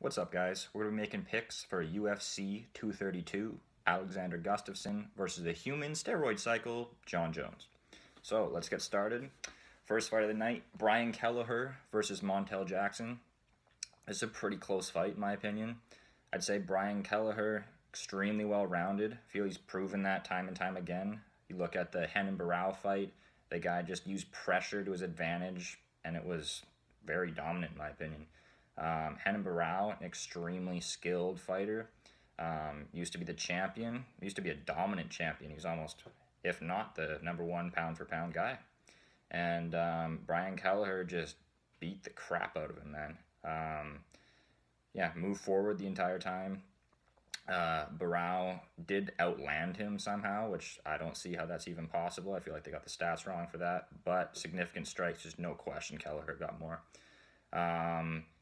What's up, guys? We're going to be making picks for UFC 232, Alexander Gustafsson versus the human steroid cycle, Jon Jones. So, let's get started. First fight of the night, Brian Kelleher versus Montel Jackson. It's a pretty close fight, in my opinion. I'd say Brian Kelleher, extremely well-rounded. I feel he's proven that time and time again. You look at the Renan Barão fight, the guy just used pressure to his advantage, and it was very dominant, in my opinion. Renan Barão, an extremely skilled fighter, used to be the champion, used to be a dominant champion. He was almost, if not the #1 pound-for-pound guy. And Brian Kelleher just beat the crap out of him, man. Yeah, moved forward the entire time. Barão did outland him somehow, which I don't see how that's even possible. I feel like they got the stats wrong for that. But significant strikes, just no question Kelleher got more.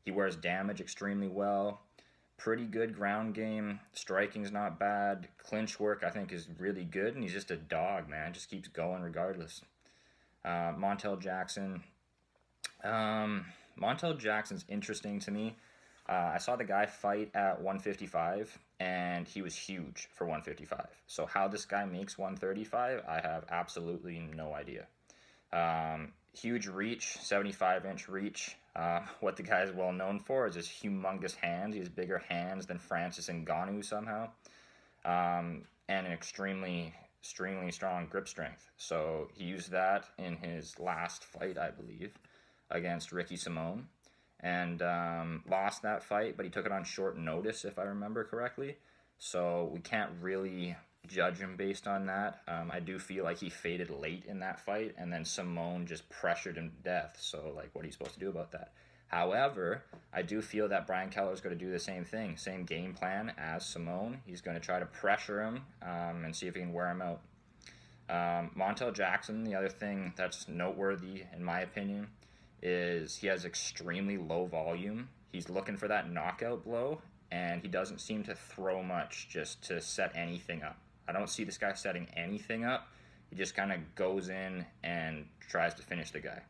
He wears damage extremely well. Pretty good ground game. Striking's not bad. Clinch work, I think, is really good. And he's just a dog, man. Just keeps going regardless. Montel Jackson. Montel Jackson's interesting to me. I saw the guy fight at 155, and he was huge for 155. So how this guy makes 135, I have absolutely no idea. Huge reach, 75-inch reach. What the guy is well known for is his humongous hands. He has bigger hands than Francis Ngannou somehow. And an extremely strong grip strength. So he used that in his last fight, I believe, against Ricky Simón. And lost that fight, but he took it on short notice, if I remember correctly. So we can't really judge him based on that. I do feel like he faded late in that fight, and then Simón just pressured him to death. So, like, what are you supposed to do about that? However, I do feel that Brian Kelleher is going to do the same thing, same game plan as Simón. He's going to try to pressure him and see if he can wear him out. Montel Jackson, the other thing that's noteworthy, in my opinion, is he has extremely low volume. He's looking for that knockout blow, and he doesn't seem to throw much just to set anything up. I don't see this guy setting anything up. He just kind of goes in and tries to finish the guy.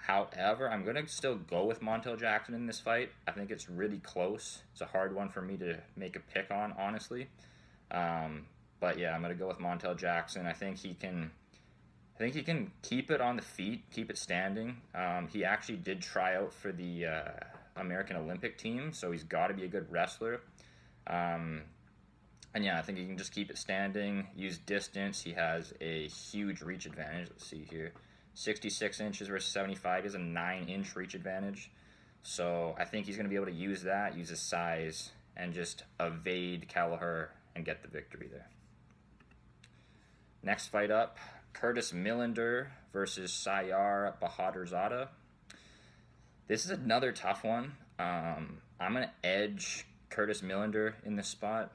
However, I'm going to still go with Montel Jackson in this fight. I think it's really close. It's a hard one for me to make a pick on, honestly. But yeah, I'm going to go with Montel Jackson. I think he can keep it on the feet, keep it standing. He actually did try out for the American Olympic team, so he's got to be a good wrestler. And yeah, I think he can just keep it standing, use distance. He has a huge reach advantage. Let's see here. 66 inches versus 75 is a 9-inch reach advantage. So I think he's going to be able to use that, use his size, and just evade Kelleher and get the victory there. Next fight up, Curtis Millender versus Siyar Bahadurzada. This is another tough one. I'm going to edge Curtis Millender in this spot.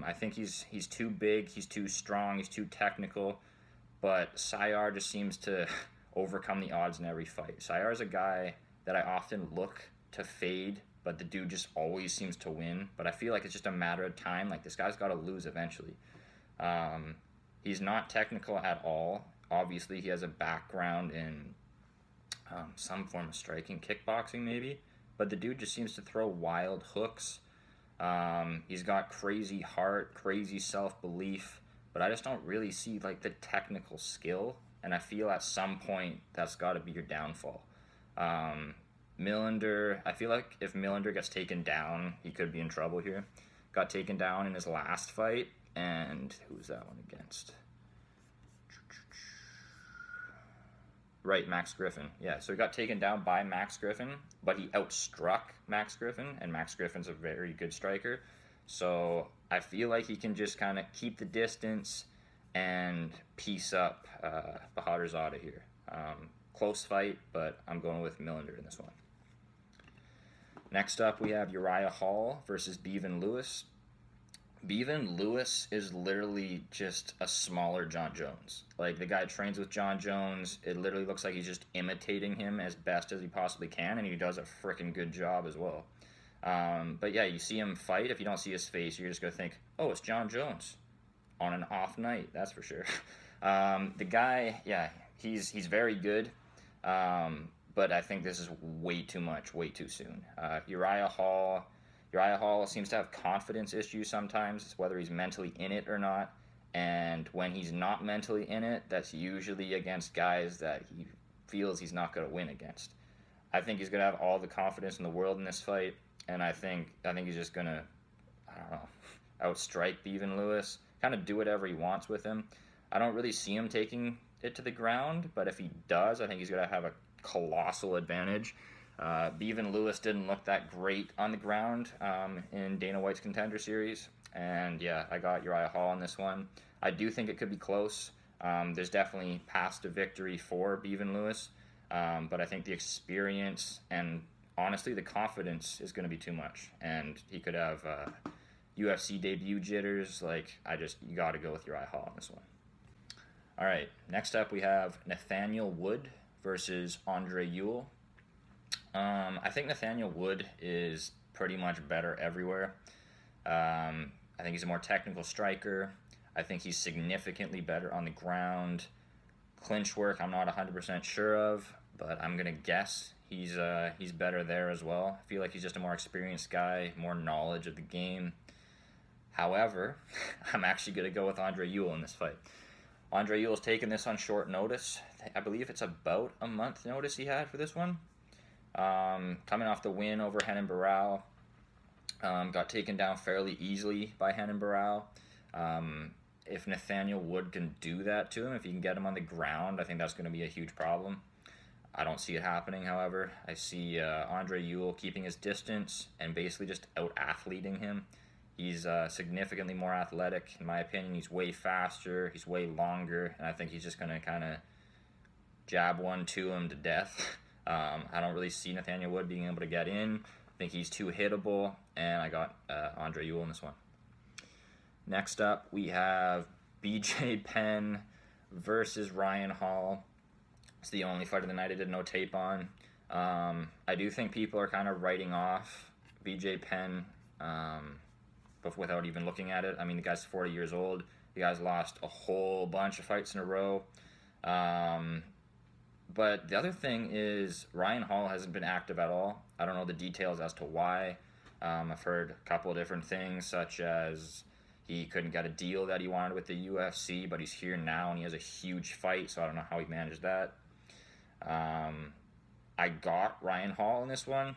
I think he's too big, he's too strong, he's too technical, but Siyar just seems to overcome the odds in every fight. Siyar is a guy that I often look to fade, but the dude just always seems to win. But I feel like it's just a matter of time. Like, this guy's got to lose eventually. He's not technical at all. Obviously, he has a background in some form of striking, kickboxing maybe. But the dude just seems to throw wild hooks. He's got crazy heart, crazy self-belief. But I just don't really see, like, the technical skill. And I feel at some point that's got to be your downfall. Millender, I feel like if Millender gets taken down, he could be in trouble here. Got taken down in his last fight. And who's that one against? Right, Max Griffin. Yeah, so he got taken down by Max Griffin, but he outstruck Max Griffin, and Max Griffin's a very good striker. So I feel like he can just kind of keep the distance and piece up Bahadurzada here. Close fight, but I'm going with Millender in this one. Next up, we have Uriah Hall versus Bevon Lewis. Bevon Lewis is literally just a smaller Jon Jones. Like, the guy trains with Jon Jones. It literally looks like he's just imitating him as best as he possibly can, and he does a freaking good job as well. But yeah, you see him fight. If you don't see his face, you're just going to think, oh, it's Jon Jones on an off night, that's for sure. The guy, yeah, he's very good. but I think this is way too much, way too soon. Uriah Hall seems to have confidence issues sometimes, whether he's mentally in it or not. And when he's not mentally in it, that's usually against guys that he feels he's not going to win against. I think he's going to have all the confidence in the world in this fight, and I think he's just going to, I don't know, outstrike Bevon Lewis, kind of do whatever he wants with him. I don't really see him taking it to the ground, but if he does, I think he's going to have a colossal advantage. Bevon Lewis didn't look that great on the ground in Dana White's Contender Series, and yeah, I got Uriah Hall on this one. I do think it could be close. There's definitely path to victory for Bevon Lewis, but I think the experience and honestly the confidence is going to be too much, and he could have UFC debut jitters. Like, you got to go with Uriah Hall on this one. All right, next up we have Nathaniel Wood versus Andrei Ewell. I think Nathaniel Wood is pretty much better everywhere. I think he's a more technical striker. I think he's significantly better on the ground. Clinch work, I'm not 100% sure of, but I'm going to guess he's better there as well. I feel like he's just a more experienced guy, more knowledge of the game. However, I'm actually going to go with Andrei Ewell in this fight. Andrei Ewell's taken this on short notice. I believe it's about a month notice he had for this one. Coming off the win over Renan Barão. Got taken down fairly easily by Renan Barão. If Nathaniel Wood can do that to him, if he can get him on the ground, I think that's going to be a huge problem. I don't see it happening, however. I see Andrei Ewell keeping his distance and basically just out-athleting him. He's significantly more athletic, in my opinion. He's way faster, he's way longer, and I think he's just going to kind of jab one to him to death. I don't really see Nathaniel Wood being able to get in. I think he's too hittable, and I got Andrei Ewell in this one. Next up, we have BJ Penn versus Ryan Hall. It's the only fight of the night I did no tape on. I do think people are kind of writing off BJ Penn but without even looking at it. I mean, the guy's 40 years old. The guy's lost a whole bunch of fights in a row. But the other thing is Ryan Hall hasn't been active at all. I don't know the details as to why. I've heard a couple of different things, such as he couldn't get a deal that he wanted with the UFC, but he's here now and he has a huge fight, so I don't know how he managed that. I got Ryan Hall in this one,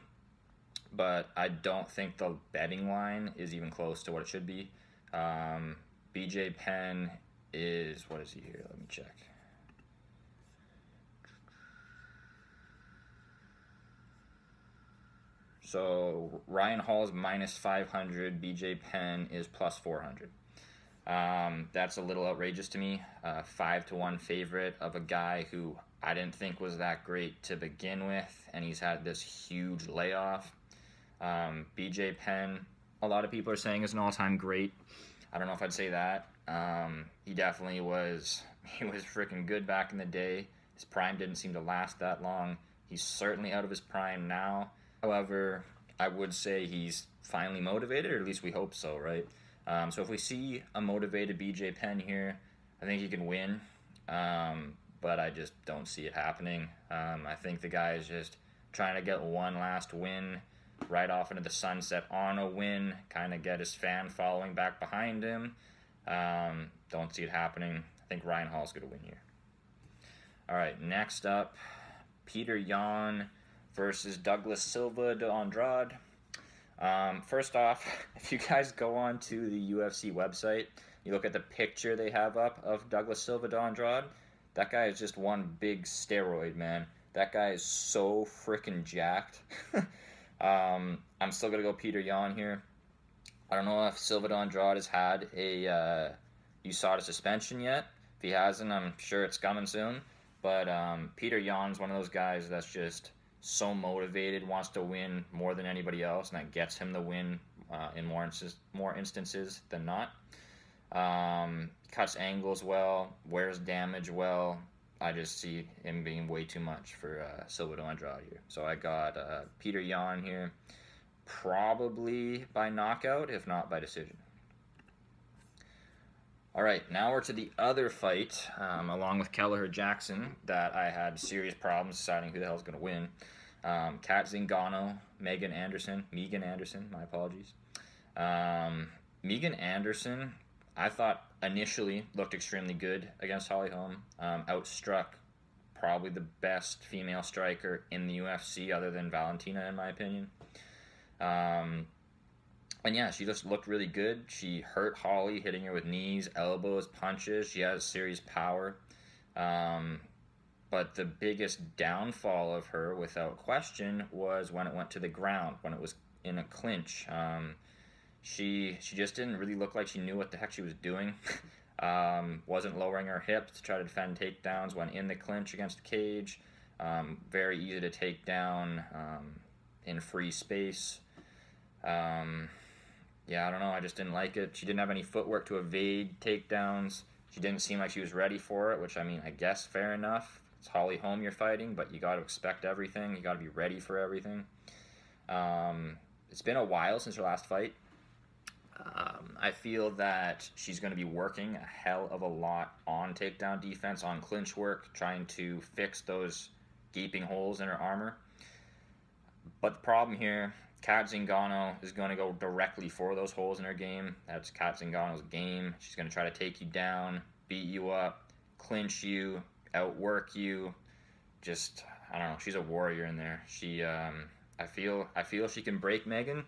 but I don't think the betting line is even close to what it should be. BJ Penn is, what is he here? Let me check. So Ryan Hall is minus 500. BJ Penn is plus 400. That's a little outrageous to me. 5-1 favorite of a guy who I didn't think was that great to begin with, and he's had this huge layoff. BJ Penn, a lot of people are saying is an all-time great. I don't know if I'd say that. He definitely was. He was freaking good back in the day. His prime didn't seem to last that long. He's certainly out of his prime now. However, I would say he's finally motivated, or at least we hope so, right? So if we see a motivated BJ Penn here, I think he can win. But I just don't see it happening. I think the guy is just trying to get one last win, right off into the sunset on a win, kind of get his fan following back behind him. Don't see it happening. I think Ryan Hall's going to win here. All right, next up, Petr Yan versus Douglas Silva de Andrade. First off, if you guys go on to the UFC website, you look at the picture they have up of Douglas Silva de Andrade, that guy is just one big steroid, man. That guy is so freaking jacked. I'm still going to go Petr Yan here. I don't know if Silva de Andrade has had a USADA suspension yet. If he hasn't, I'm sure it's coming soon. But Petr Yan's one of those guys that's just so motivated, wants to win more than anybody else, and that gets him the win in more instances than not. Cuts angles well, wears damage well. I just see him being way too much for Silva de Andrade here. So I got Petr Yan here, probably by knockout, if not by decision. All right, now we're to the other fight, along with Kelleher Jackson, that I had serious problems deciding who the hell is going to win. Kat Zingano, Megan Anderson, my apologies. Megan Anderson, I thought initially looked extremely good against Holly Holm. Outstruck probably the best female striker in the UFC other than Valentina, in my opinion. And yeah, she just looked really good. She hurt Holly, hitting her with knees, elbows, punches. She has serious power. But the biggest downfall of her, without question, was when it went to the ground, when it was in a clinch. She just didn't really look like she knew what the heck she was doing. Wasn't lowering her hips to try to defend takedowns when in the clinch against the cage. Very easy to take down in free space. Yeah, I don't know. I just didn't like it. She didn't have any footwork to evade takedowns. She didn't seem like she was ready for it, which, I mean, I guess fair enough. It's Holly Holm you're fighting, but you got to expect everything. You got to be ready for everything. It's been a while since her last fight. I feel that she's going to be working a hell of a lot on takedown defense, on clinch work, trying to fix those gaping holes in her armor. But the problem here, Kat Zingano is going to go directly for those holes in her game. That's Kat Zingano's game. She's going to try to take you down, beat you up, clinch you, outwork you. Just, I don't know, she's a warrior in there. She, I feel she can break Megan.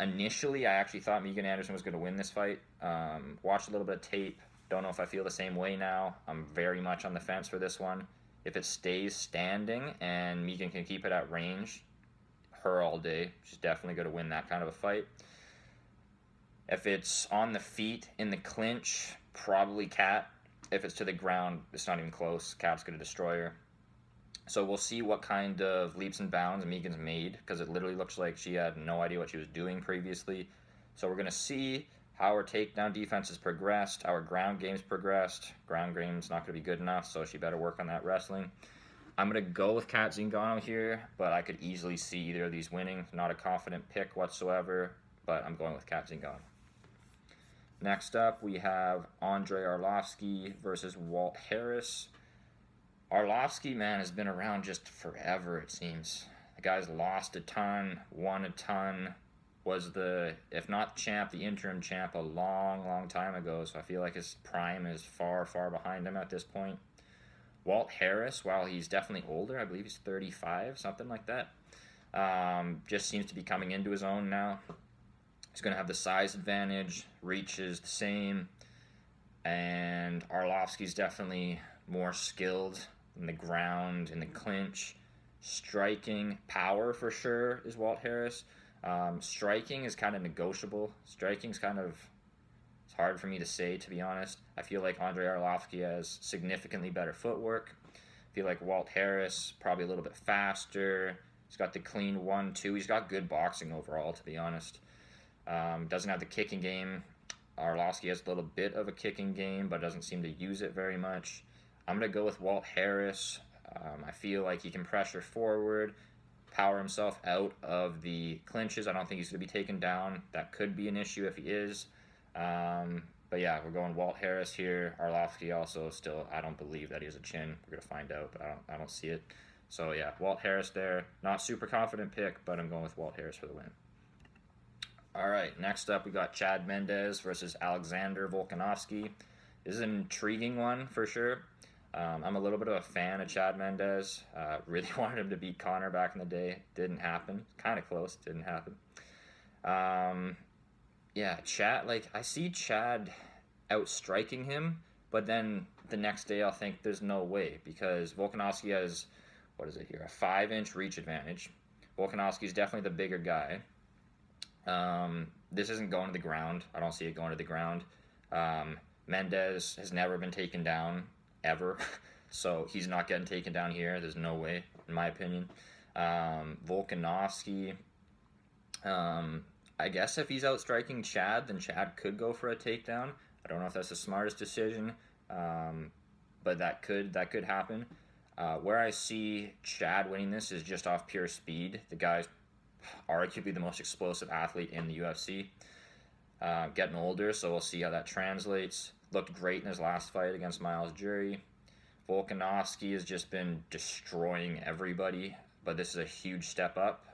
Initially, I actually thought Megan Anderson was going to win this fight. Watched a little bit of tape. Don't know if I feel the same way now. I'm very much on the fence for this one. If it stays standing and Megan can keep it at range, her all day. She's definitely going to win that kind of a fight. If it's on the feet in the clinch, probably Kat. If it's to the ground, it's not even close. Kat's going to destroy her. So we'll see what kind of leaps and bounds Megan's made, because it literally looks like she had no idea what she was doing previously. So we're going to see how her takedown defense has progressed, how her ground game's progressed. Ground game's not going to be good enough, so she better work on that wrestling. I'm going to go with Kat Zingano here, but I could easily see either of these winning. Not a confident pick whatsoever, but I'm going with Kat Zingano. Next up, we have Andrei Arlovski versus Walt Harris. Arlovski, man, has been around just forever, it seems. The guy's lost a ton, won a ton, was the, if not champ, the interim champ a long, long time ago, so I feel like his prime is far, far behind him at this point. Walt Harris, while he's definitely older, I believe he's 35, something like that, just seems to be coming into his own now. He's going to have the size advantage, reach is the same, and Arlovski's definitely more skilled in the ground, in the clinch. Striking, power for sure is Walt Harris. Striking is kind of negotiable. Striking's kind of, it's hard for me to say, to be honest. I feel like Andrei Arlovski has significantly better footwork. I feel like Walt Harris, probably a little bit faster. He's got the clean 1-2. He's got good boxing overall, to be honest. Doesn't have the kicking game. Arlovski has a little bit of a kicking game, but doesn't seem to use it very much. I'm going to go with Walt Harris. I feel like he can pressure forward, power himself out of the clinches. I don't think he's going to be taken down. That could be an issue if he is. But yeah, we're going Walt Harris here. Arlovski also still, I don't believe that he has a chin. We're going to find out, but I don't see it. So yeah, Walt Harris there. Not super confident pick, but I'm going with Walt Harris for the win. All right, next up we got Chad Mendes versus Alexander Volkanovski. This is an intriguing one for sure. I'm a little bit of a fan of Chad Mendes. Really wanted him to beat Conor back in the day. Didn't happen. Kind of close. Didn't happen. Yeah, Chad, like, I see Chad outstriking him, but then the next day I'll think there's no way, because Volkanovski has, what is it here, a 5-inch reach advantage. Volkanovski's definitely the bigger guy. This isn't going to the ground. I don't see it going to the ground. Mendes has never been taken down, ever. So he's not getting taken down here. There's no way, in my opinion. Volkanovski, I guess if he's outstriking Chad, then Chad could go for a takedown. I don't know if that's the smartest decision, but that could happen. Where I see Chad winning this is just off pure speed. The guy's arguably the most explosive athlete in the UFC. Getting older, so we'll see how that translates. looked great in his last fight against Miles Jury. Volkanovski has just been destroying everybody, but this is a huge step up.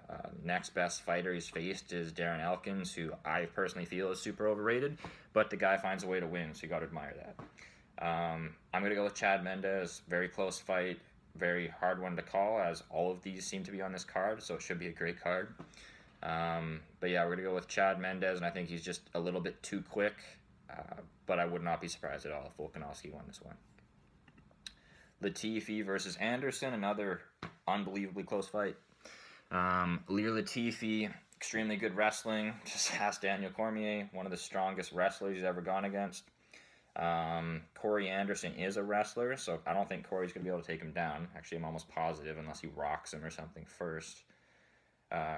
Next best fighter he's faced is Darren Elkins, who I personally feel is super overrated, but the guy finds a way to win, so you got to admire that. I'm going to go with Chad Mendes. Very close fight, very hard one to call, as all of these seem to be on this card, so it should be a great card. But yeah, we're going to go with Chad Mendes, and I think he's just a little bit too quick, but I would not be surprised at all if Volkanovski won this one. Latifi versus Anderson, another unbelievably close fight. Ilir Latifi, extremely good wrestling. Just ask Daniel Cormier, one of the strongest wrestlers he's ever gone against. Corey Anderson is a wrestler, so I don't think Corey's going to be able to take him down. Actually, I'm almost positive, unless he rocks him or something first.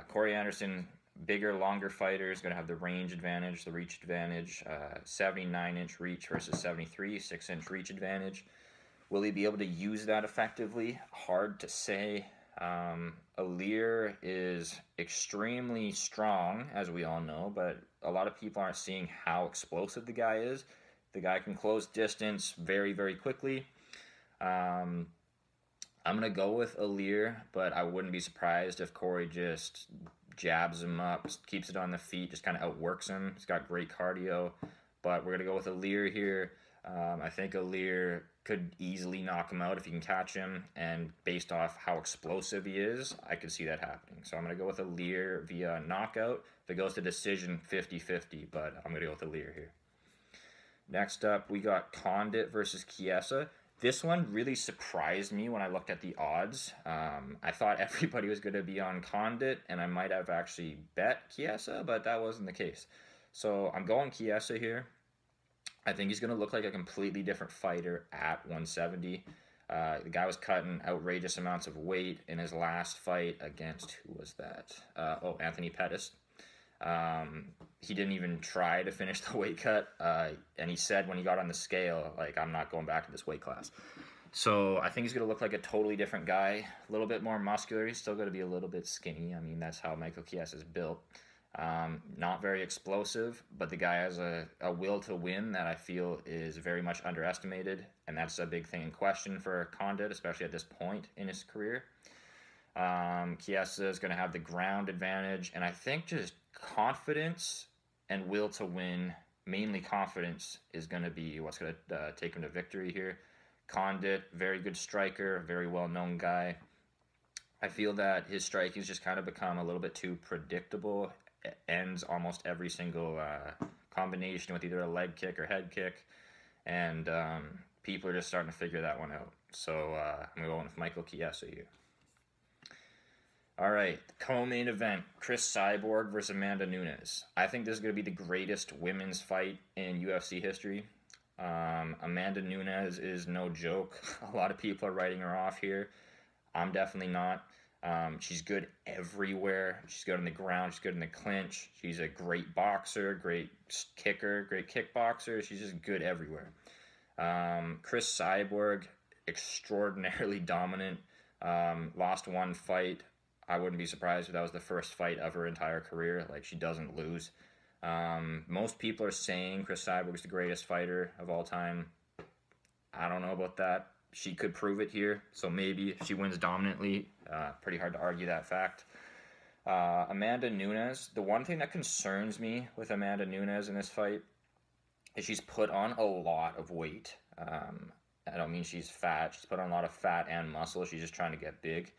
Corey Anderson, bigger, longer fighter, is going to have the range advantage, the reach advantage. 79-inch reach versus 73, 6-inch reach advantage. Will he be able to use that effectively? Hard to say. Ilir is extremely strong, as we all know, but a lot of people aren't seeing how explosive the guy is. The guy can close distance very, very quickly. I'm going to go with Ilir, but I wouldn't be surprised if Corey just jabs him up, keeps it on the feet, just kind of outworks him. He's got great cardio, but we're going to go with Ilir here. I think Ilir could easily knock him out if he can catch him, and based off how explosive he is, I could see that happening. So I'm going to go with Ilir via knockout. If it goes to decision, 50-50, but I'm going to go with Ilir here. Next up, we got Condit versus Chiesa. This one really surprised me when I looked at the odds. I thought everybody was going to be on Condit, and I might have actually bet Chiesa, but that wasn't the case. So I'm going Chiesa here. I think he's going to look like a completely different fighter at 170. The guy was cutting outrageous amounts of weight in his last fight against, who was that? Anthony Pettis. He didn't even try to finish the weight cut, and he said when he got on the scale, like, I'm not going back to this weight class. So I think he's going to look like a totally different guy, a little bit more muscular. He's still going to be a little bit skinny. I mean, that's how Michael Chiesa is built. Not very explosive, but the guy has a will to win that I feel is very much underestimated, and that's a big thing in question for Condit, especially at this point in his career. Chiesa is going to have the ground advantage, and I think just confidence and will to win, mainly confidence, is going to be what's going to take him to victory here. Condit, very good striker, very well-known guy. I feel that his striking has just kind of become a little bit too predictable. It ends almost every single combination with either a leg kick or head kick, and people are just starting to figure that one out. So I'm going with Michael Chiesa here. All right, the co-main event, Cris Cyborg versus Amanda Nunes. I think this is going to be the greatest women's fight in UFC history. Amanda Nunes is no joke. A lot of people are writing her off here. I'm definitely not. She's good everywhere. She's good on the ground. She's good in the clinch. She's a great boxer, great kicker, great kickboxer. She's just good everywhere. Cris Cyborg, extraordinarily dominant. Lost one fight. I wouldn't be surprised if that was the first fight of her entire career. Like, she doesn't lose. Most people are saying Cris Cyborg is the greatest fighter of all time. I don't know about that. She could prove it here, so maybe if she wins dominantly, pretty hard to argue that fact. Amanda Nunes, the one thing that concerns me with Amanda Nunes in this fight is she's put on a lot of weight. I don't mean she's fat. She's put on a lot of fat and muscle. She's just trying to get big.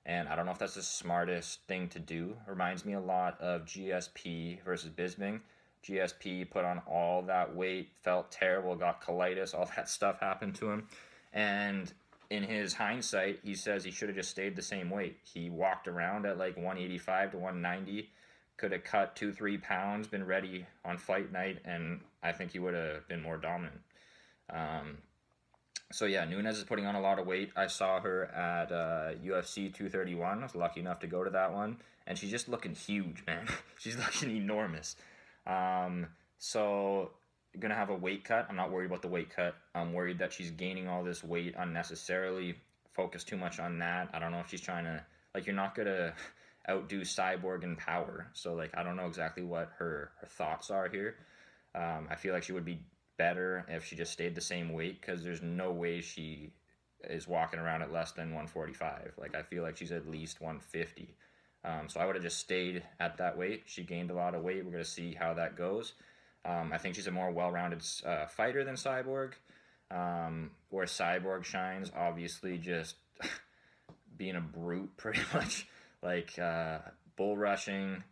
And I don't know if that's the smartest thing to do. Reminds me a lot of GSP versus Bisping. GSP put on all that weight, felt terrible, got colitis, all that stuff happened to him. And in his hindsight, he says he should have just stayed the same weight. He walked around at like 185 to 190, could have cut 2-3 pounds, been ready on fight night, and I think he would have been more dominant. So yeah, Nunes is putting on a lot of weight. I saw her at UFC 231. I was lucky enough to go to that one, and she's just looking huge, man. She's looking enormous. So gonna have a weight cut. I'm not worried about the weight cut. I'm worried that she's gaining all this weight unnecessarily. Focus too much on that. I don't know if she's trying to, like, you're not gonna outdo Cyborg in power. So like, I don't know exactly what her thoughts are here. I feel like she would be better if she just stayed the same weight, because there's no way she is walking around at less than 145. Like, I feel like she's at least 150. So I would have just stayed at that weight. She gained a lot of weight. We're going to see how that goes. I think she's a more well-rounded fighter than Cyborg. Where Cyborg shines, obviously, just being a brute, pretty much. Like, bull rushing,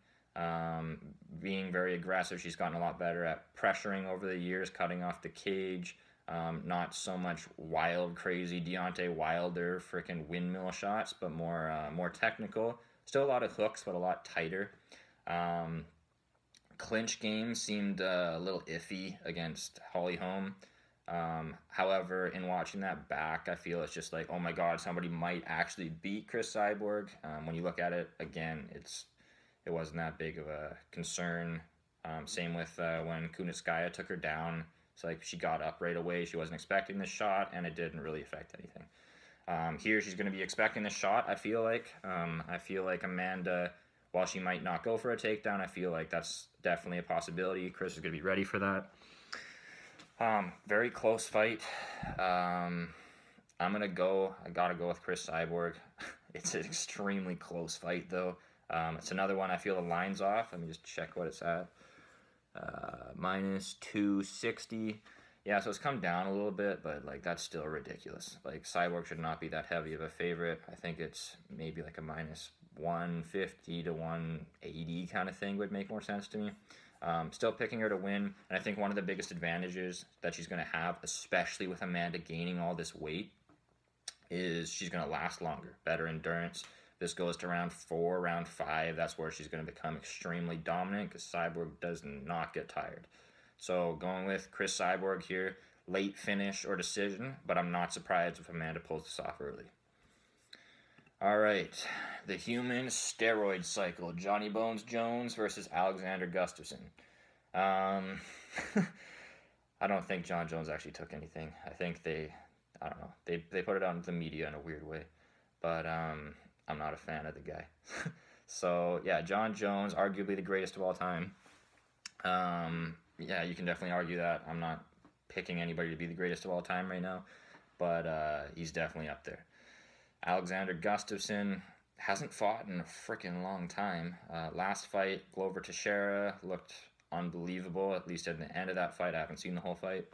being very aggressive. She's gotten a lot better at pressuring over the years, cutting off the cage. Not so much wild, crazy Deontay Wilder freaking windmill shots, but more technical. Still a lot of hooks, but a lot tighter. Clinch game seemed a little iffy against Holly Holm. However, in watching that back, I feel it's just like, oh my god, somebody might actually beat Cris Cyborg. When you look at it again, it wasn't that big of a concern. Same with when Kunitskaya took her down. It's like she got up right away. She wasn't expecting the shot, and it didn't really affect anything. Here, she's going to be expecting the shot, I feel like. I feel like Amanda, while she might not go for a takedown, I feel like that's definitely a possibility. Cris is going to be ready for that. Very close fight. I got to go with Cris Cyborg. It's an extremely close fight, though. It's another one I feel the line's off. Let me just check what it's at. Minus 260. Yeah, so it's come down a little bit, but like that's still ridiculous. Like, Cyborg should not be that heavy of a favorite. I think it's maybe like a minus 150 to 180 kind of thing would make more sense to me. Still picking her to win, and I think one of the biggest advantages that she's going to have, especially with Amanda gaining all this weight, is she's going to last longer, better endurance. This goes to round 4, round 5. That's where she's going to become extremely dominant, because Cyborg does not get tired. So going with Cris Cyborg here, late finish or decision, but I'm not surprised if Amanda pulls this off early. All right, the human steroid cycle. Johnny Bones Jones versus Alexander Gustafsson. I don't think John Jones actually took anything. I think they put it out into the media in a weird way. But I'm not a fan of the guy. So, yeah, John Jones, arguably the greatest of all time. Yeah, you can definitely argue that. I'm not picking anybody to be the greatest of all time right now, but he's definitely up there. Alexander Gustafsson hasn't fought in a freaking long time. Last fight, Glover Teixeira, looked unbelievable, at least at the end of that fight. I haven't seen the whole fight.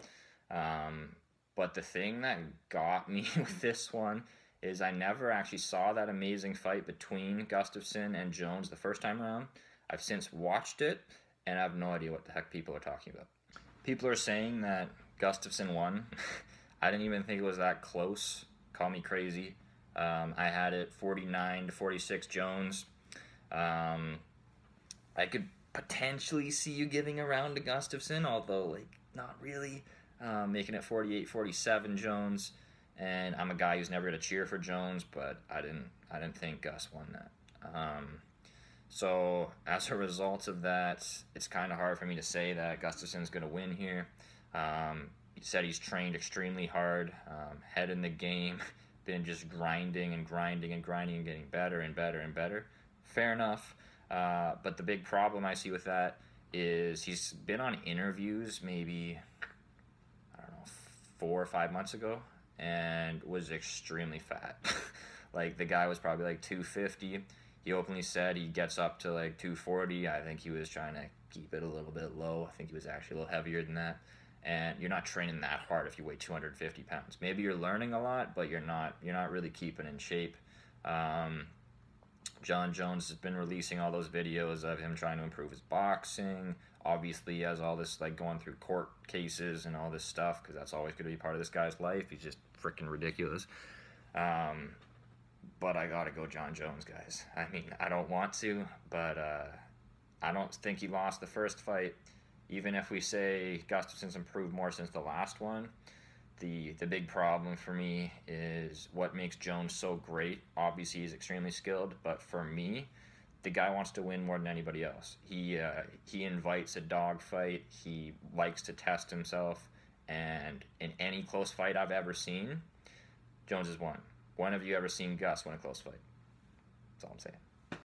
But the thing that got me with this one is I never actually saw that amazing fight between Gustafsson and Jones the first time around. I've since watched it, and I have no idea what the heck people are talking about. People are saying that Gustafsson won. I didn't even think it was that close. Call me crazy. I had it 49-46 Jones. I could potentially see you giving a round to Gustafsson, although like not really. Making it 48-47 Jones. And I'm a guy who's never going to cheer for Jones, but I didn't think Gus won that. So as a result of that, it's kind of hard for me to say that Gustafsson's going to win here. He said he's trained extremely hard, head in the game, been just grinding and getting better and better and better. Fair enough. But the big problem I see with that is he's been on interviews maybe, 4 or 5 months ago, and was extremely fat. Like, the guy was probably like 250. He openly said he gets up to like 240. I think he was trying to keep it a little bit low. I think he was actually a little heavier than that. And you're not training that hard if you weigh 250 pounds. Maybe you're learning a lot, but you're not really keeping in shape. John Jones has been releasing all those videos of him trying to improve his boxing. Obviously, he has all this like going through court cases and all this stuff, because that's always going to be part of this guy's life. He's just freaking ridiculous. But I gotta go John Jones, guys. I mean, I don't want to, but I don't think he lost the first fight. Even if we say Gustafsson's improved more since the last one, the big problem for me is what makes Jones so great. Obviously, he's extremely skilled, but for me, the guy wants to win more than anybody else. He invites a dogfight. He likes to test himself, and in any close fight I've ever seen, Jones has won. When have you ever seen Gus win a close fight? That's all I'm saying.